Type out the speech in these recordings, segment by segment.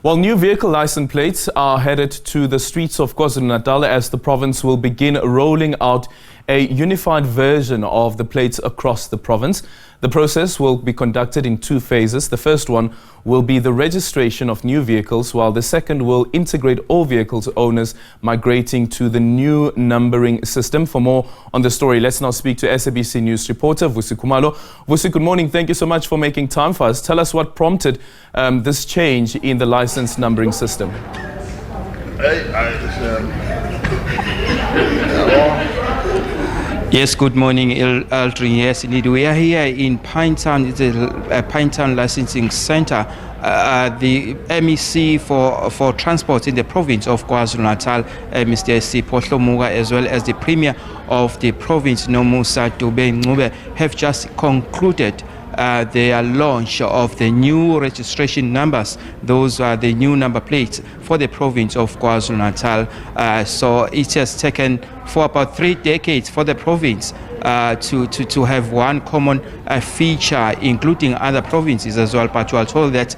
While new vehicle license plates are headed to the streets of KwaZulu-Natal as the province will begin rolling out a unified version of the plates across the province. The process will be conducted in two phases. The first one will be the registration of new vehicles, while the second will integrate all vehicles owners migrating to the new numbering system. For more on the story, let's now speak to SABC News reporter Vusi Khumalo. Vusi, good morning. Thank you so much for making time for us. Tell us what prompted this change in the license numbering system. Yes, good morning, Aldrin. Yes, indeed. We are here in Pinetown. It's a Pinetown Licensing Center. The MEC for Transport in the province of KwaZulu-Natal, Mr. Sipho Hlomuga, as well as the Premier of the province, Nomusa Dube, have just concluded their launch of the new registration numbers. Those are the new number plates for the province of KwaZulu-Natal. So it has taken for about 3 decades for the province to have one common feature, including other provinces as well. But we are told that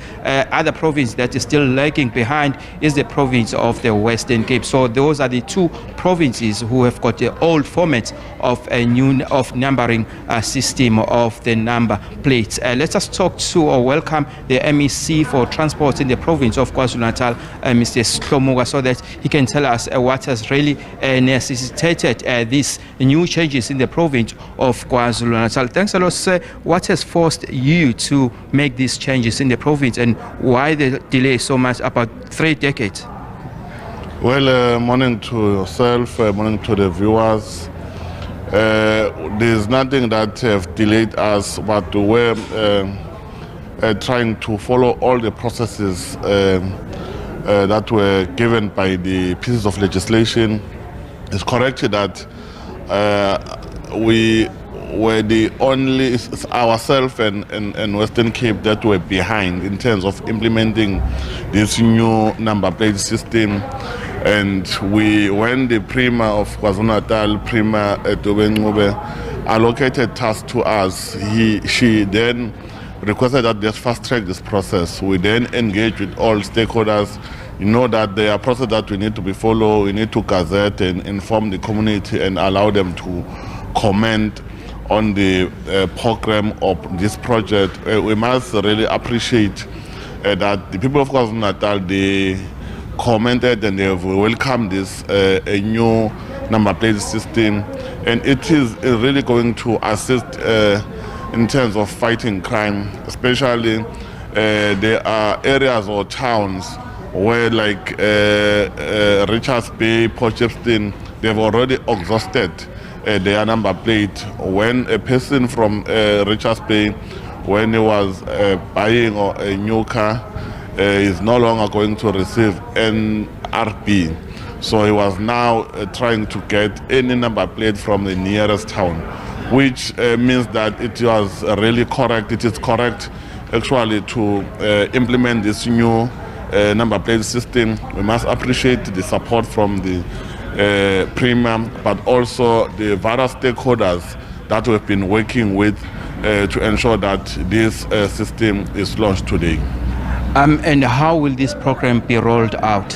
other province that is still lagging behind is the province of the Western Cape. So those are the two provinces who have got the old format of a new numbering system of the number plates. Let us talk to or welcome the MEC for Transport in the province of KwaZulu-Natal, Mr. Hlomuga, so that he can tell us what has really necessitated these new changes in the province of KwaZulu-Natal. Thanks a lot, sir. What has forced you to make these changes in the province, and why the delay so much, about 3 decades? Well, morning to yourself, morning to the viewers. There's nothing that have delayed us, but we're trying to follow all the processes that were given by the pieces of legislation. It's correct that we were the only, ourselves and Western Cape, that were behind in terms of implementing this new number plate system. And when the Premier of KwaZulu-Natal, Premier Dube, allocated tasks to us, she then requested that let's fast track this process. We then engage with all stakeholders. You know that there are processes that we need to be followed. We need to gazette and inform the community and allow them to comment on the program of this project. We must really appreciate that the people of KwaZulu-Natal, they commented and they have welcomed this a new number plate system, and it is really going to assist in terms of fighting crime. Especially there are areas or towns where, like Richards Bay, Potchefstroom, they've already exhausted their number plate. When a person from Richards Bay, when he was buying a new car, is no longer going to receive NRP. So he was now trying to get any number plate from the nearest town, which means that it was really correct. It is correct actually to implement this new number plate system. We must appreciate the support from the Premier, but also the various stakeholders that we've been working with to ensure that this system is launched today. And how will this program be rolled out?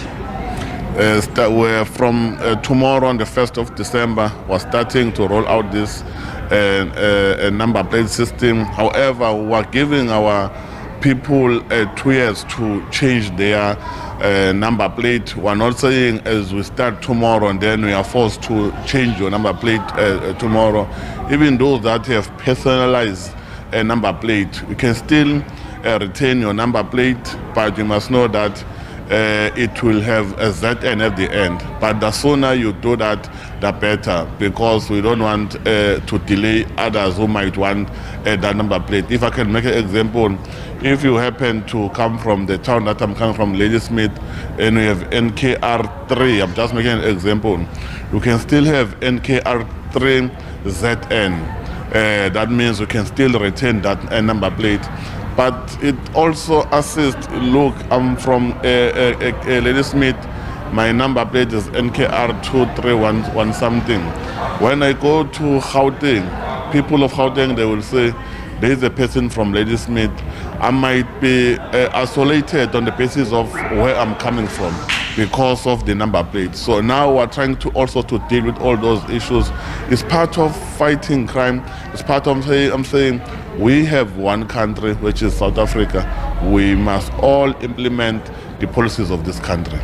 From tomorrow on the 1st of December, we're starting to roll out this number plate system. However, we're giving our people 2 years to change their number plate. We're not saying as we start tomorrow and then we are forced to change your number plate tomorrow. Even those that have personalized a number plate, you can still retain your number plate, but you must know that it will have a ZN at the end. But the sooner you do that, the better, because we don't want to delay others who might want that number plate. If I can make an example, if you happen to come from the town that I'm coming from, Ladysmith, and we have NKR3, I'm just making an example, you can still have NKR3 ZN. That means you can still retain that number plate. But it also assists, look, I'm from Ladysmith, my number plate is NKR 2311 something. When I go to Gauteng, people of Gauteng, they will say, there is a person from Ladysmith, I might be isolated on the basis of where I'm coming from because of the number plate. So now we're trying to also to deal with all those issues. It's part of fighting crime. It's part of I'm saying we have one country, which is South Africa. We must all implement the policies of this country.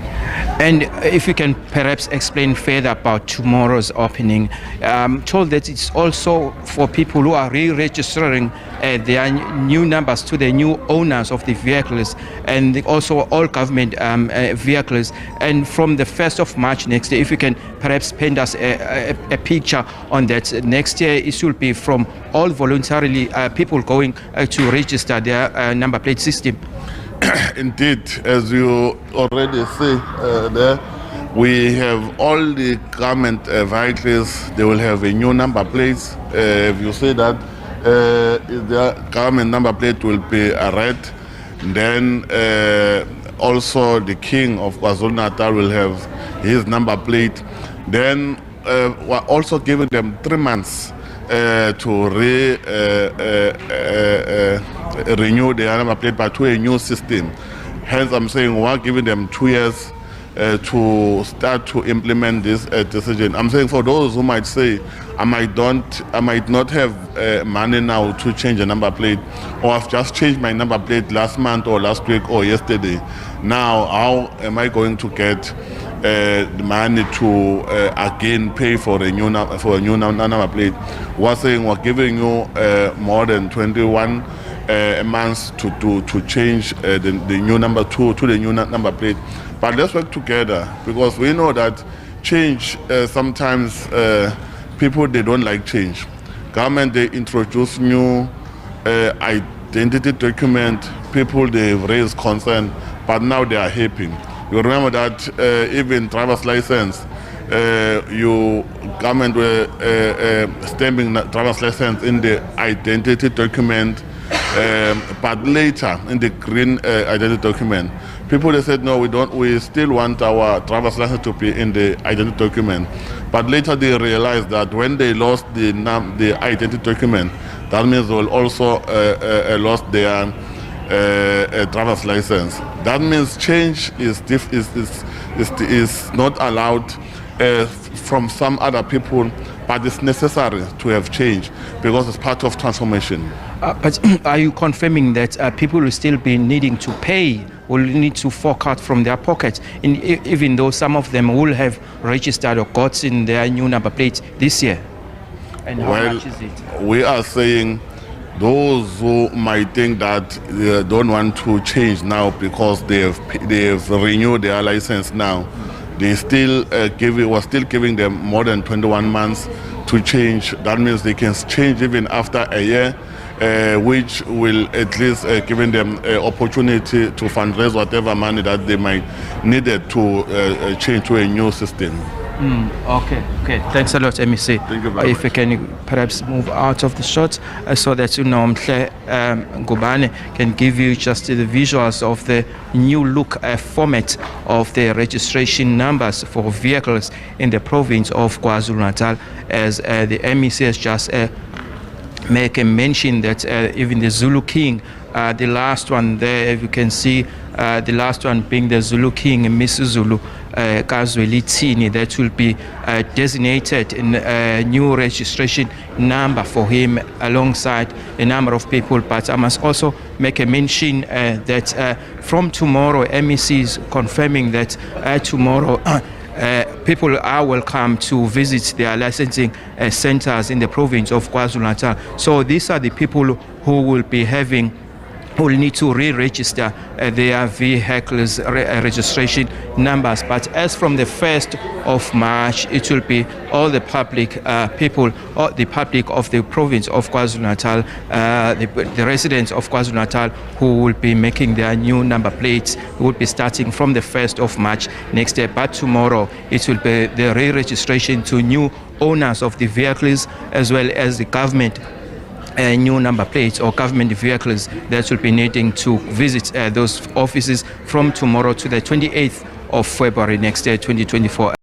And if you can perhaps explain further about tomorrow's opening. I'm told that it's also for people who are re-registering their new numbers to the new owners of the vehicles, and also all government vehicles. And from the 1st of March next year, if you can perhaps paint us a picture on that. Next year it should be from all voluntarily people going to register their number plate system. Indeed, as you already see there, we have all the government vehicles. They will have a new number plates. If you see that, the government number plate will be red. Then also the King of KwaZulu-Natal will have his number plate. Then we're also giving them 3 months to renew their number plate, but to a new system. Hence, I'm saying we're giving them 2 years to start to implement this decision. I'm saying for those who might say, I might not have money now to change a number plate, or I've just changed my number plate last month or last week or yesterday. Now, how am I going to get the money to again pay for a new number plate? We're saying we're giving you more than 21 months to change the new number to the new number plate. But let's work together, because we know that change sometimes people, they don't like change. Government, they introduce new identity document. People, they raise concern, but now they are happy. You remember that even driver's license, government were stamping driver's license in the identity document, but later in the green identity document, people, they said no, we still want our driver's license to be in the identity document. But later they realized that when they lost the identity document, that means they will also lost their driver's license. That means change is not allowed from some other people, but it's necessary to have change because it's part of transformation. But are you confirming that people will still be needing to pay, will need to fork out from their pockets, even though some of them will have registered or gotten their new number plate this year? And how much is it? We are saying those who might think that they don't want to change now because they have renewed their license now, they still we're still giving them more than 21 months to change. That means they can change even after a year, which will at least giving them opportunity to fundraise whatever money that they might needed to change to a new system. Okay. Thanks a lot, MEC. Thank you very If we can perhaps move out of the shot so that Ngubane can give you just the visuals of the new look format of the registration numbers for vehicles in the province of KwaZulu-Natal, as the MEC has just make a mention that even the Zulu King, the last one there, you can see the last one being the Zulu King, Misuzulu KwaZulu-Natal, that will be designated in a new registration number for him alongside a number of people. But I must also make a mention that from tomorrow, MEC is confirming that tomorrow people are welcome to visit their licensing centers in the province of KwaZulu-Natal. So these are the people who will be who will need to re-register their vehicles registration numbers. But as from the 1st of March, it will be all the public people, or the public of the province of KwaZulu-Natal, the residents of KwaZulu-Natal, who will be making their new number plates. Will be starting from the 1st of March next year. But tomorrow, it will be the re-registration to new owners of the vehicles, as well as the government new number plates or government vehicles that will be needing to visit those offices from tomorrow to the 28th of February next year, 2024.